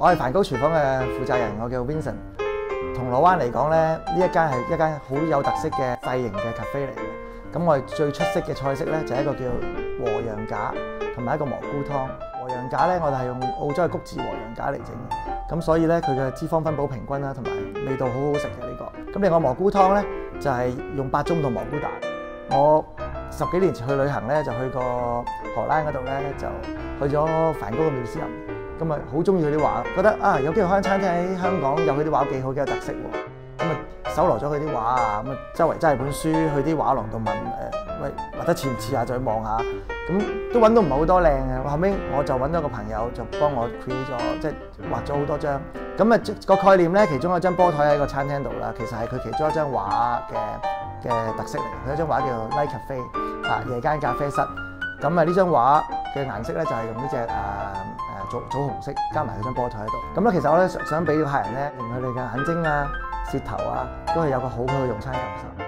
我係梵高廚房嘅負責人，我叫 Vincent。銅鑼灣嚟講咧，呢一間係一間好有特色嘅細型嘅 cafe 嚟嘅。咁我哋最出色嘅菜式咧，就係一個叫和羊架，同埋一個蘑菇湯。和羊架咧，我哋係用澳洲嘅谷治和羊架嚟整嘅。咁所以咧，佢嘅脂肪分布平均啦，同埋味道好好食嘅呢個。咁另外蘑菇湯咧，就係用八中同蘑菇蛋。我10幾年前去旅行咧，就去過荷蘭嗰度咧，就去咗梵高嘅廟斯林。咁啊，好中意佢啲畫，覺得啊有機會開間餐廳喺香港有佢啲畫幾好，幾有特色喎。咁啊，搜羅咗佢啲畫啊，咁啊周圍揸住本書去啲畫廊度問喂，畫得似唔似啊？再望下，咁都揾到唔係好多靚嘅。後尾我就揾咗個朋友，就幫我 create 咗，即係畫咗好多張。咁啊，個概念咧，其中有張波台喺個餐廳度啦，其實係佢其中一張畫嘅特色嚟。佢有張畫叫 Night Cafe 啊，夜間咖啡室。咁啊，呢張畫嘅顏色咧就係用呢隻棗紅色加埋佢張波台喺度。咁咧，其實我咧想俾個客人咧，令佢哋嘅眼睛啊、舌頭啊，都係有個好好嘅用餐感受。